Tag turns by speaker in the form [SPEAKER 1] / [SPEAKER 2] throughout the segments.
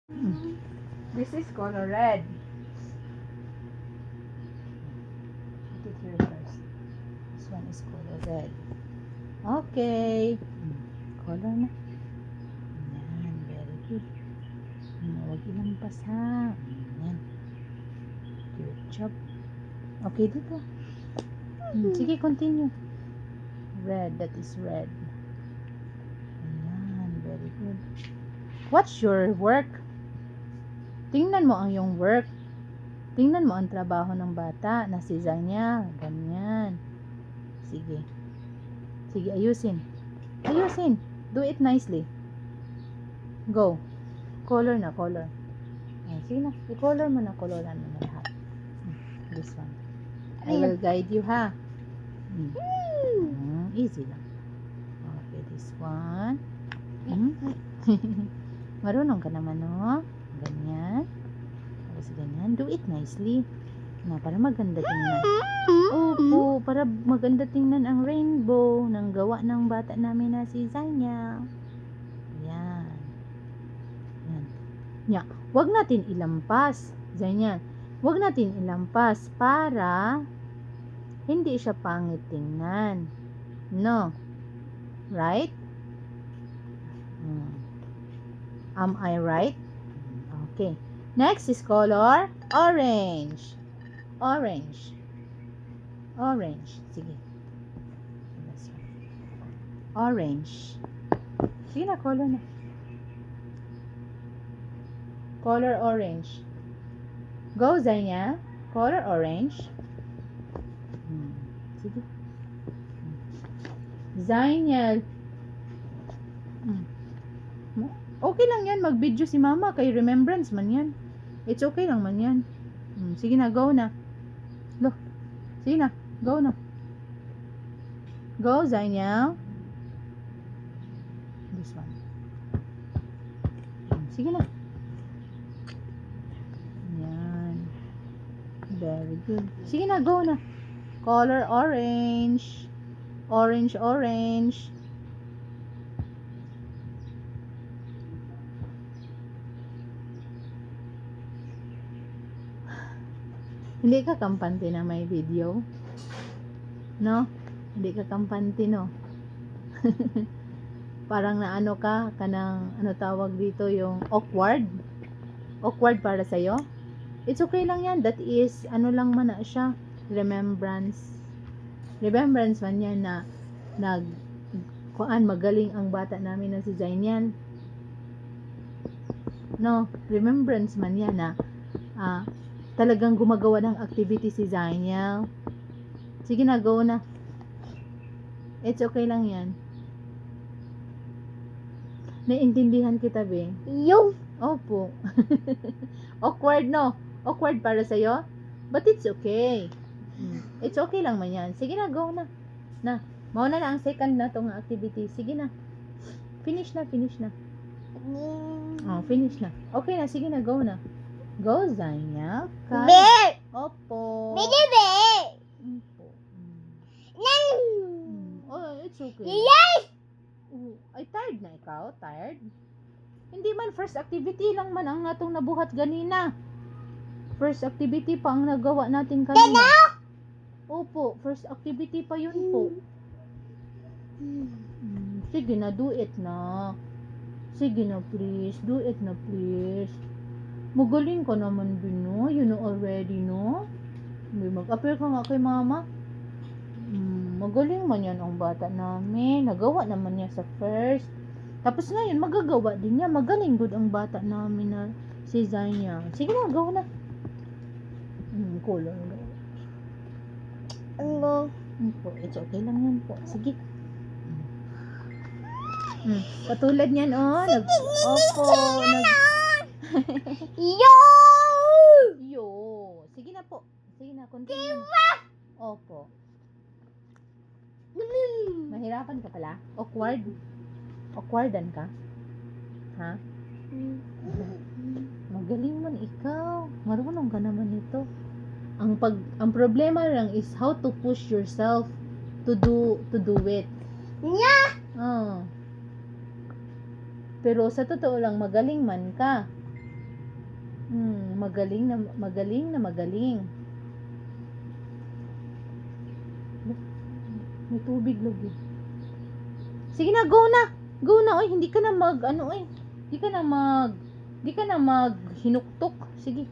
[SPEAKER 1] This is color red. Put it here first. This one is color red. Okay. Color na. Yan, very good. Huwag ilampas ha. Yan. Good job. Okay, dito. Sige, continue. Red, that is red. Ayan, very good. What's your work? Tingnan mo ang iyong work. Tingnan mo ang trabaho ng bata na si Zanya. Ganyan. Sige. Sige, ayusin. Ayusin. Do it nicely. Go. Color na, color. Sige na. I-color mo na, coloran mo na lahat. This one. I will guide you, ha? Easy lang. Okay, this one. Marunong ka naman, no? Ganyan. Tapos ganyan. Do it nicely. Na, para maganda tingnan. Opo, para maganda tingnan ang rainbow ng gawa ng bata namin na si Zanya. Yan. Yan. Nya, wag natin ilampas. Zanya, wag natin ilampas para hindi siya pangit tingnan. No. Right? Am I right? Okay. Next is color orange. Orange. Orange. Sige. Orange. Sige na, color na. Color orange. Go, Zanya. Color orange. Sige. Zanya. Okay lang yan, mag-video si mama, kay remembrance man yan. It's okay lang man yan. Sige na, go na. Look. Sige na, go na. Go, Zanya. This one. Sige na. Yan. Very good. Sige na, go na. Color orange. Orange, orange. Hindi ka kampante na may video? No? Hindi ka kampante, no? Parang naano ka, kanang, ano tawag dito, yung awkward. Awkward para sa'yo? It's okay lang yan. That is, ano lang man na siya. Remembrance. Remembrance man yan na, magaling ang bata namin na si Zainian. No? Remembrance man yan na, talagang gumagawa ng activity si Zanya. Sige na, go na. It's okay lang yan. Naiintindihan kita, be.
[SPEAKER 2] Yung.
[SPEAKER 1] Opo. Awkward, no? Awkward para sa'yo? But it's okay. It's okay lang man yan. Sige na, go na. Na, mauna na ang second na tong activity. Sige na. Finish na, finish na. Oh, finish na. Okay na, sige na, go na. Go, Zanya.
[SPEAKER 2] Bear.
[SPEAKER 1] Opo.
[SPEAKER 2] Mini bear.
[SPEAKER 1] Opo.
[SPEAKER 2] Nan.
[SPEAKER 1] Oh, it's okay.
[SPEAKER 2] Yes.
[SPEAKER 1] Ay, tired na ikaw? Tired? Hindi man, first activity lang man ang atong nabuhat ganina. First activity pa ang nagawa natin kanina. Opo, first activity pa yun po. Sige na, do it na. Sige na, please. Do it na, please. Magaling ka naman din, no? You know already, no? May mag-appear ka nga kay mama. Magaling man yan ang bata namin. Nagawa naman niya sa first. Tapos ngayon, magagawa din niya. Magaling good ang bata namin na si Zanya. Sige na, go na. Color.
[SPEAKER 2] Ano?
[SPEAKER 1] Po, it's okay lang yan po. Sige. Katulad niyan, oh. Opo.
[SPEAKER 2] Yo!
[SPEAKER 1] Yo. Sige na po. Sige na, continue. Opo. Mahirapan ka pala? Awkward? Awkwardan ka? Ha? Magaling man ikaw. Marunong ka naman ito. Ang problema lang is how to push yourself to do it.
[SPEAKER 2] Nya!
[SPEAKER 1] Oh. Pero sa totoo lang, magaling man ka. Magaling na magaling na magaling. May tubig lagi. Sige na, go na. Go na, oy, hindi ka na Hindi ka na hinuktok. Sige.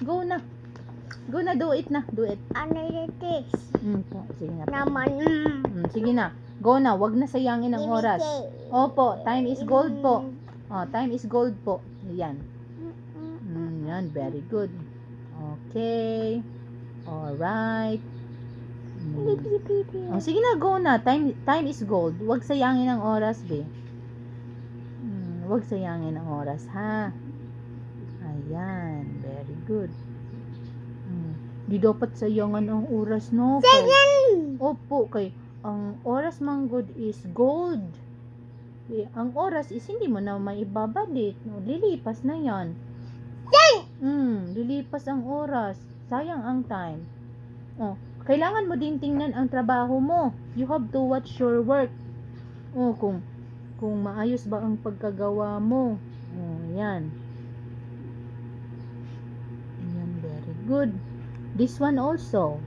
[SPEAKER 1] Go na. Go na, do it na. Do it.
[SPEAKER 2] Ano yung this?
[SPEAKER 1] Po. Sige na. Po.
[SPEAKER 2] Naman.
[SPEAKER 1] Sige na. Go na, wag na sayangin ang oras. Opo, time is gold po. Time is gold po. Yan. Yan, very good. Okay. Alright. Sige na, go na. Time is gold. Wag sayangin ang oras, be. Wag sayangin ang oras, ha? Ayan, very good. Di dapat sayangan ang oras, no? Opo, kay ang oras man good is gold. Ang oras is hindi mo na maibabalik. No? Lilipas na yan. Lilipas ang oras. Sayang ang time. Kailangan mo din tingnan ang trabaho mo. You have to watch your work. Kung maayos ba ang pagkagawa mo. Yan. Yan, very good. This one also.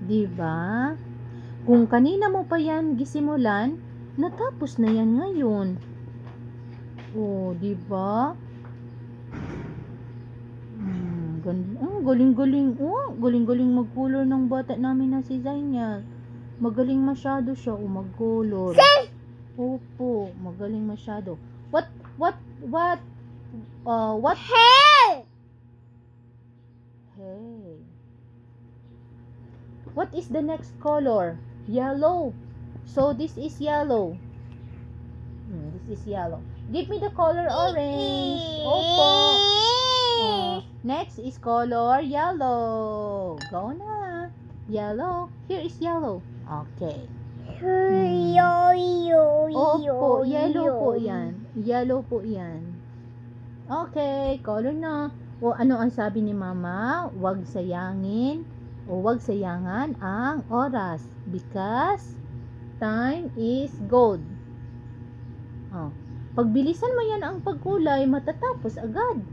[SPEAKER 1] Diba? Kung kanina mo pa yan gisimulan, natapos na yan ngayon. Diba? Galing-galing. Galing-galing mag-color ng bata namin na si Zainal. Magaling masyado siya mag-color. Opo, magaling masyado. What?
[SPEAKER 2] Hey!
[SPEAKER 1] Hey. What is the next color? Yellow. So this is yellow. This is yellow. Give me the color orange. Opo. Next is color yellow. Go na. Yellow. Here is yellow. Okay. Opo, yellow po yan. Yellow po yan. Okay, color na. Ano ang sabi ni Mama? Huwag sayangin o huwag sayangan ang oras because time is gold. Pagbilisan mo yan ang pagkulay, matatapos agad.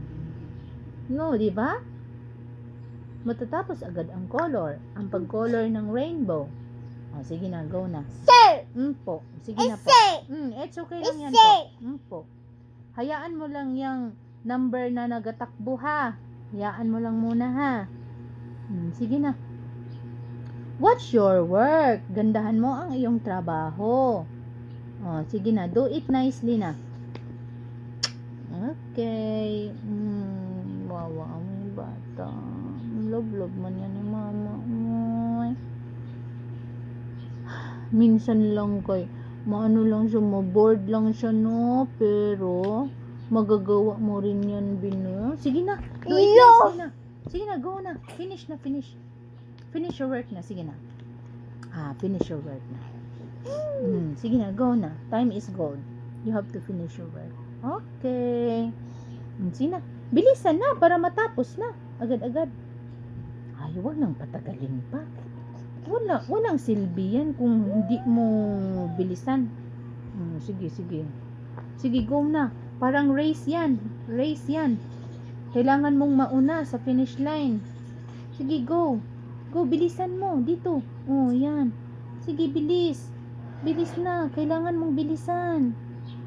[SPEAKER 1] No, di ba? Matatapos agad ang color, ang pag-color ng rainbow. Sige na, go na. Po. Sige na po. It's okay lang yan po. Hayaan mo lang yung number na nagatakbo, ha. Hayaan mo lang muna, ha. Sige na. Watch your work. Gandahan mo ang iyong trabaho. Sige na, do it nicely na. Okay. Wawa ang bata. Love man yan ni Mama. Minsan lang maano lang siya, bored lang siya, no? Pero magagawa mo rin yan, Bino. Sige na, do it nicely na. Sige na, go na. Finish your work na. Sige na. Finish your work na. Sige na, go na. Time is gold. You have to finish your work. Okay. Sige na. Bilisan na para matapos na. Agad-agad. Huwag nang patagalin pa. Walang silbi yan kung hindi mo bilisan. Sige. Sige, go na. Parang race yan. Kailangan mong mauna sa finish line. Sige, go. Go, bilisan mo. Dito. Yan. Sige, bilis. Bilis na. Kailangan mong bilisan.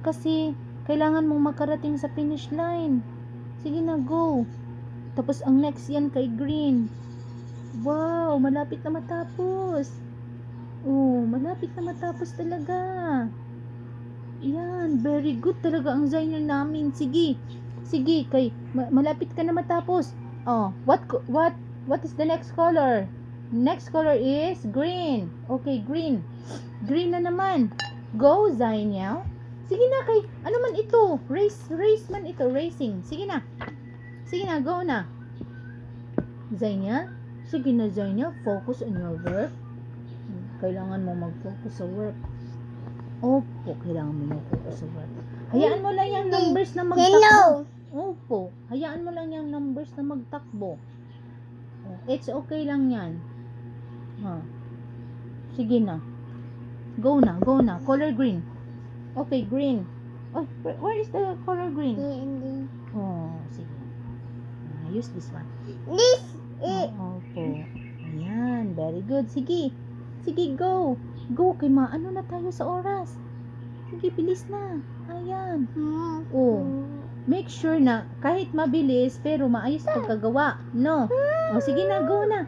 [SPEAKER 1] Kasi, kailangan mong makarating sa finish line. Sige na, go. Tapos, ang next yan kay green. Wow, malapit na matapos. Malapit na matapos talaga. Yan, very good talaga ang Zainal namin. Sige, malapit ka na matapos. What is the next color? Next color is green. Okay, green. Green na naman. Go, Zainal. Sige na, ano man ito? Race man ito, racing. Sige na, go na. Zainal? Sige na, Zainal, focus on your work. Kailangan mo mag-focus sa work. Opo, kailangan mo mag-focus sa work. Hayaan mo lang yung numbers na magtakbo. Opo, hayaan mo lang yung numbers na magtakbo. It's okay lang yan. Sige na. Go na. Color green. Okay, green. Where is the color green?
[SPEAKER 2] Hindi.
[SPEAKER 1] Sige. use this one.
[SPEAKER 2] This is
[SPEAKER 1] Opo. Ayan, very good. Sige. Sige, go. Go, kay maano na tayo sa oras. Sige, bilis na. Ayan. Oh. Make sure na kahit mabilis, pero maayos pagkagawa. No? O, sige na, go na.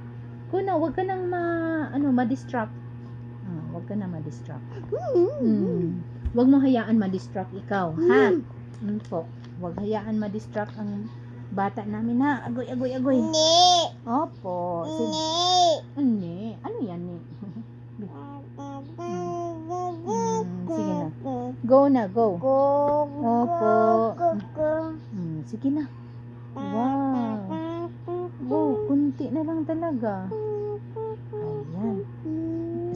[SPEAKER 1] Go na, huwag ka nang ma-distract. Huwag ka na ma-distract. Huwag mo hayaan ma-distract ikaw, ha? Po. Huwag hayaan ma-distract ang bata namin, ha? Agoy, agoy, agoy.
[SPEAKER 2] ni.
[SPEAKER 1] Opo. Sige.
[SPEAKER 2] Ni.
[SPEAKER 1] Ano yan, ni? Sige na. Go na, go. Opo. Sige na. Wow. Go, kunti na lang talaga. Ayan.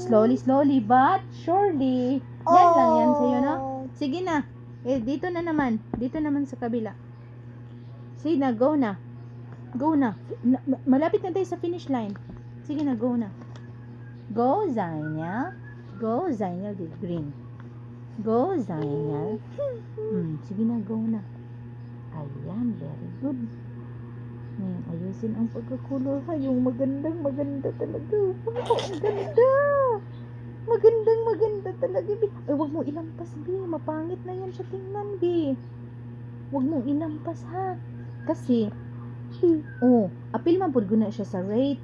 [SPEAKER 1] Slowly, slowly, but surely. Yan lang yan sa'yo, no? Sige na. Dito na naman. Dito naman sa kabila. Sige na, go na. Go na. Malapit na tayo sa finish line. Sige na, go na. Go, Zainal. Go, Zainal, the green. Go, Zainal. Sige na, go na. Ayan, very good. Ngayon, ayusin ang pagkakulor, ha? Yung maganda talaga. Wow, ang ganda. Maganda talaga, Bi. Ay, wag mo ilampas, Bi. Mapangit na yan siya tingnan, Bi. Wag mo ilampas, ha? Kasi, apil man po guna siya sa rate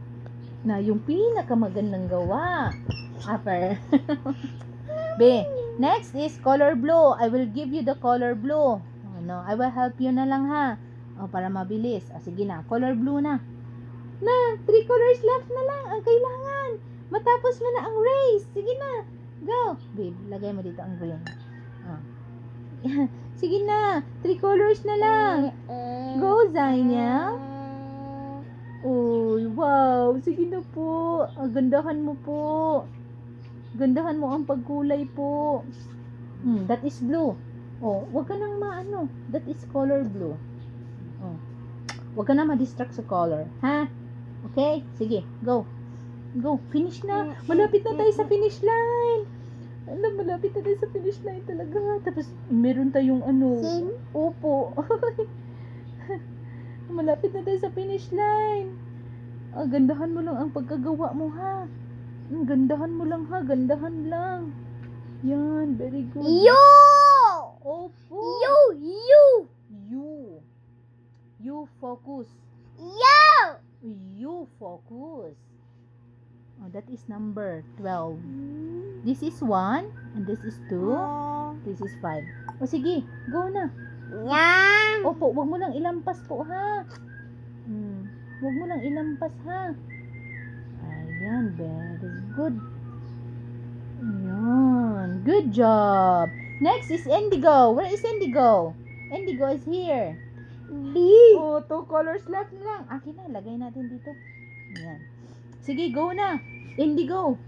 [SPEAKER 1] na yung pinakamagandang gawa. Upper. Be, next is color blue. I will give you the color blue. No, I will help you na lang, ha? Para mabilis. Sige na, color blue na. 3 colors left na lang ang kailangan. Matapos mo na ang race. Sige na. Go. Babe, lagay mo dito ang green. Sige na. 3 colors na lang. Go, Zainal. Uy, wow. Sige na po. Gandahan mo po. Gandahan mo ang pagkulay po. That is blue. Wag ka nang maano. That is color blue. Wag ka na ma-distract sa color. Ha? Okay? Sige. Go. Go. Finish na. Malapit na tayo sa finish line. Malapit na tayo sa finish line talaga. Tapos, meron tayong
[SPEAKER 2] Sin?
[SPEAKER 1] Opo. Malapit na tayo sa finish line. Gandahan mo lang ang pagkagawa mo, ha? Gandahan mo lang, ha? Gandahan lang. Yan. Very good.
[SPEAKER 2] You.
[SPEAKER 1] Opo.
[SPEAKER 2] You.
[SPEAKER 1] You focus.
[SPEAKER 2] You.
[SPEAKER 1] You focus. That is number 12. This is 1 and this is 2. This is 5. Sige, go na.
[SPEAKER 2] Yan.
[SPEAKER 1] Opo, wag mo lang ilampas po, ha. Wag mo lang ilampas, ha. Ayan, very good. Ayan, good job. Next is indigo. Where is indigo? Indigo is here.
[SPEAKER 2] B.
[SPEAKER 1] 2 colors left na lang. Akin na, lagay natin dito. Ayan. Sige, go na. Indigo.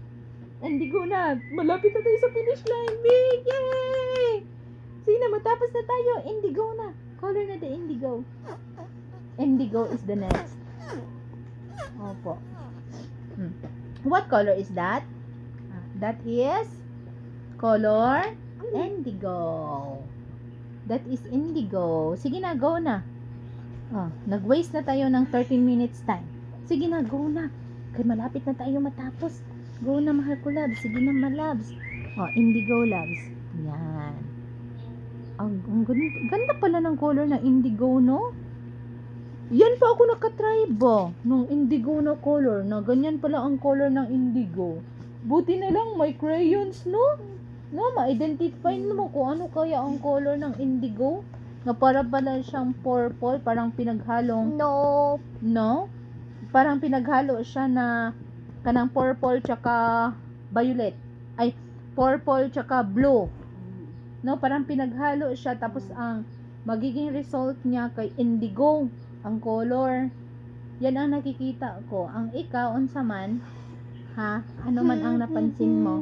[SPEAKER 1] Indigo na. Malapit na tayo sa finish line. Big! Yay! Sige na, matapos na tayo. Indigo na. Color na the indigo. Indigo is the next. Opo. What color is that? That is color indigo. That is indigo. Sige na, go na. Nag-waste na tayo ng 13 minutes time. Sige na, go na. Kaya malapit na tayo matapos. Go na, mahal ko, labs. Sige na, malabs. Indigo, labs. Yan. Ang ganda pala ng color na indigo, no? Yan pa ako nakatry ba? Nung indigo na color. Na ganyan pala ang color ng indigo. Buti na lang may crayons, no? No, ma-identify mo kung ano kaya ang color ng indigo. Na para pala siyang purple, parang pinaghalong. No? Parang pinaghalo siya na kanang purple tsaka violet. Ay, purple tsaka blue. No, parang pinaghalo siya tapos ang magiging result niya kay indigo ang color. Yan ang nakikita ko. Ang ikaw unsa man, ha? Ano man ang napansin mo?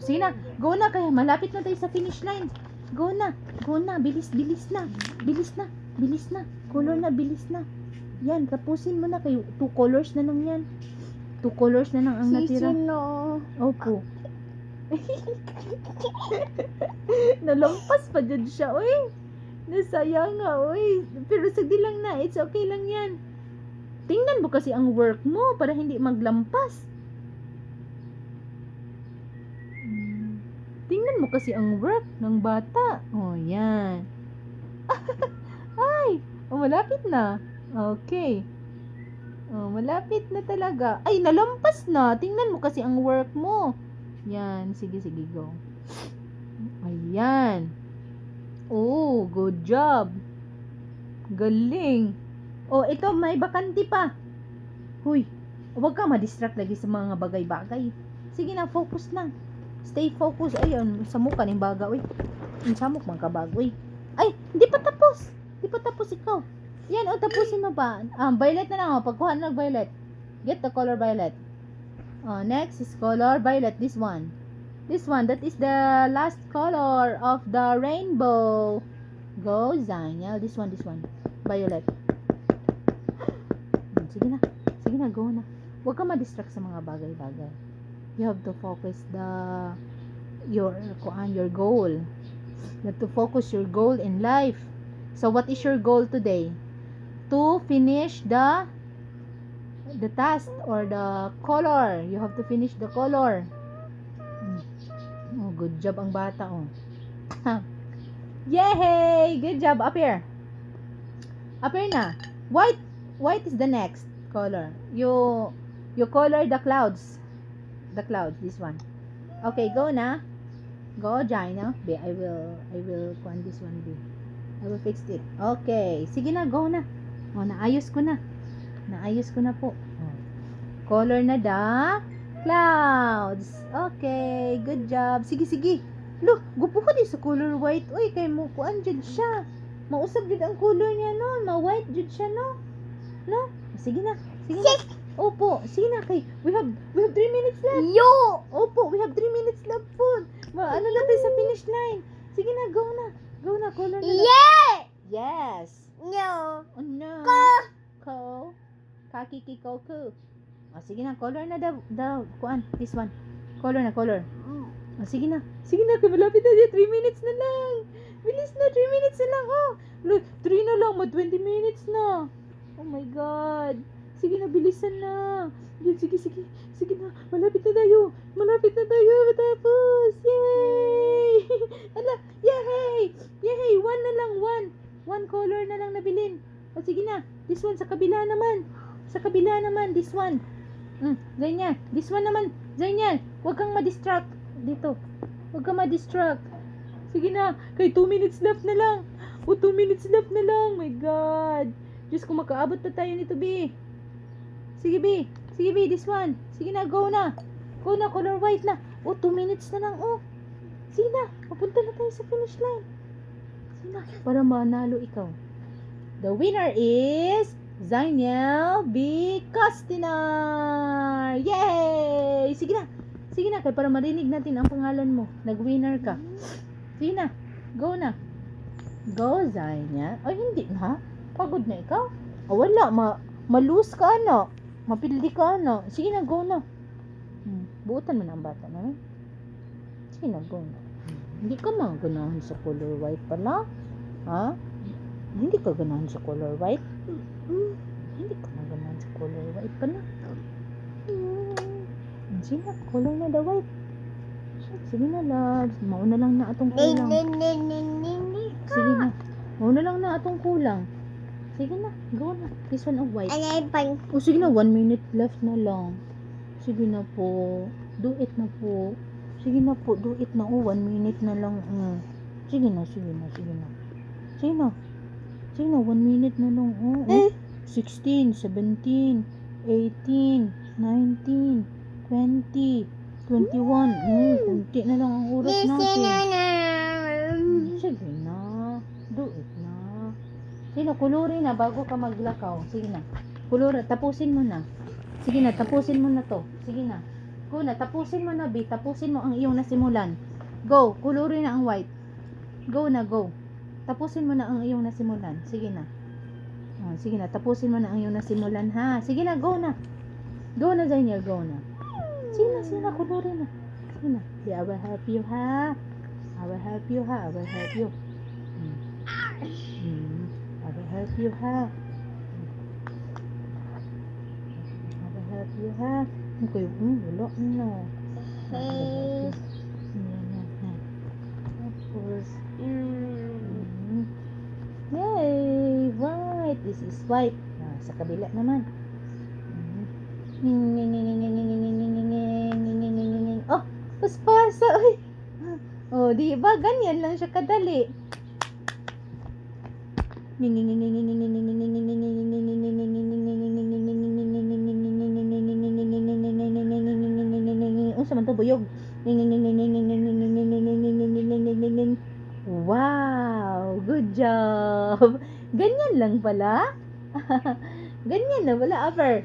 [SPEAKER 1] Sige na, go na kaya malapit na tayo sa finish line. Go na, bilis na. Color na, bilis na. Yan, tapusin mo na kayo. 2 colors na lang yan. 2 colors na lang ang natira. Opo. Nalampas pa dyan siya, oy. Nasayang nga, oy. Pero sagdi lang na. It's okay lang yan. Tingnan mo kasi ang work mo para hindi maglampas. Tingnan mo kasi ang work ng bata. Oh, yan. Ay, oh, malapit na. Okay. Oh, malapit na talaga. Ay, nalampas na. Tingnan mo kasi ang work mo. Yan. Sige, sige, go. Ayan. Oh, good job. Galing. Oh, ito, may bakante pa. Huy, huwag ka ma-distract lagi sa mga bagay-bagay. Sige na, focus lang. Stay focused. Ayun, samok ka ng baga, uy. Ang samok man ka baga, uy. Ay, hindi pa tapos. Hindi pa tapos ikaw. Yan, tapusin mo pa. Violet na lang, pagkuha ng violet. Get the color violet. Next is color violet, this one. This one, that is the last color of the rainbow. Go, Zaniel. This one. Violet. Sige na, go na. Huwag ka ma-distract sa mga bagay-bagay. You have to focus your goal. You have to focus your goal in life. So what is your goal today? To finish the task or the color. You have to finish the color. Oh, good job ang bata, oh. Yay! Good job. Up here na. White is the next color. You color the clouds. This one. Okay, go na. Go, Gina. I will on this one, B. I will fix it. Okay. Sige na, go na. Oh, naayos ko na po. Oh. Color na the clouds. Okay, good job. Sige. Look, gupo ka di sa color white. Uy, kay mo kuan jud siya. Mausap jud ang color niya no. Ma-white jud siya no. No? Sige na. Opo, sige na kay. We have 3 minutes left.
[SPEAKER 2] Yo!
[SPEAKER 1] Opo, we have 3 minutes left po. Ano na tayo sa finish line? Sige na, go na. Color na.
[SPEAKER 2] Yeah!
[SPEAKER 1] Yes.
[SPEAKER 2] No.
[SPEAKER 1] Oh no. Ko. Kakiki ko. Sige na, color na the kuan. This one. Color. Sige na, kay malapit na dyan. 3 minutes na lang. Bilis na, 3 minutes na lang. Oh, look, 3 na lang, 20 minutes na. Oh my God. Sige na, bilisan na. Sige na, malapit na tayo. Matapos. Yay! Ala, yay! One na lang, one color na lang nabilin. Sige na, this one sa kabila naman. This one. Ganyan. This one naman. Ganyan. Huwag kang ma-distract. Dito. Huwag kang ma-distract. Sige na. Kay 2 minutes left na lang. 2 minutes left na lang. My God. Diyos ko, makaabot pa tayo nito, B. Sige, B. This one. Sige na, go na. Color white na. 2 minutes na lang. Sige na. Mapunta na tayo sa finish line. Sige na. Para manalo ikaw. The winner is Zaniel B. Castinar! Yay! Sige na, kaya para marinig natin ang pangalan mo. Nag-winner ka. Sige na, go na. Go, Zaniel. Ay, hindi na. Pagod na ikaw. Wala, malus ka, ano. Mapildi ka, ano. Sige na, go na. Buutan mo na ang bata na. Sige na, go na. Hindi ka maganahan sa color white pala. Ha? Hindi ka ganahan sa color white? Hindi ka maganahan sa color white pala. Sige na, color na the white. Sige na, lads. Mauna lang na atong kulang. Sige na. Mauna lang na atong kulang. Sige na, go na. This one of white. Sige na, 1 minute left na lang. Sige na po. Do it na po. Sige na po, do it na. 1 minute na lang. Sige na. 1 minute na lang. 16, 17, 18, 19, 20, 21. Kunti na lang ang oras natin. Sige na. Do it na. Sige na, kulurin na bago ka maglakaw. Sige na. Kulurin. Tapusin mo na. Sige na, tapusin mo na to. Sige na. Go na, tapusin mo na, B. Tapusin mo ang iyong nasimulan. Go. Kulurin na ang white. Go na, go. Tapusin mo na ang iyong nasimulan. Sige na. Sige na, tapusin mo na ang iyong nasimulan, ha? Sige na, go na. Go na, Zaniel, go na. Sige na, kulurin na. Sige na. I will help you, ha? I will help you. you, ha? I will help you, ha? Okay, wala, no.
[SPEAKER 2] Hey.
[SPEAKER 1] Yan, ha? Of course.
[SPEAKER 2] Mm.
[SPEAKER 1] Yay! White. This is white. Sa kabila naman. Oh, paspasa. Ay. Oh, di ba? Ganyan lang siya kadali. Oh, sa man to buyog. Wow! Good job! Ganyan lang pala? Ganyan na pala, upper.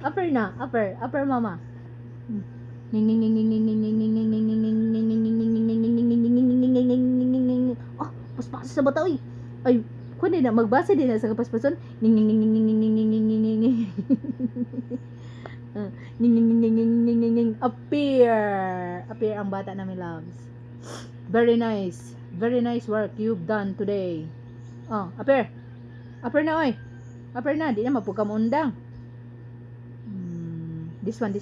[SPEAKER 1] Upper na, upper. Upper, mama. Oh, paspasa sa bata, uy. Ay, kundi na, magbasa din na sa kapaspason. Appear. Appear ang bata namin, loves. Very nice. Very nice work you've done today. Oh, appear. Upper na, oy. Upper na, di na mapugkamundang. This one.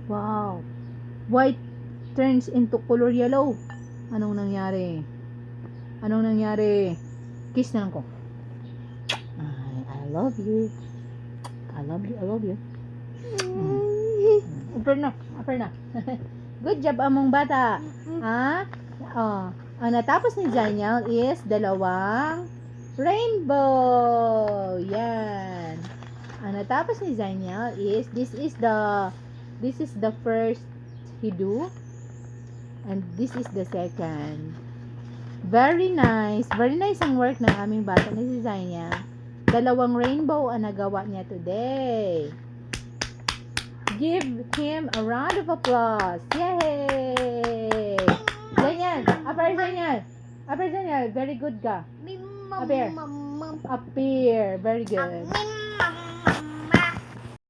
[SPEAKER 1] Wow. White turns into color yellow. Anong nangyari? Kiss na lang ko. I love you. Upper na. Good job among bata. Ha? Oh, ang natapos ni Daniel is dalawang rainbow. Yan. Ang natapos ni Daniel is this is the first he do, and this is the second. Very nice ang work ng aming bata ni si Daniel. Dalawang rainbow ang nagawa niya today. Give him a round of applause. Yay! Daniel, upper Daniel, very good ka. Appear. Very good.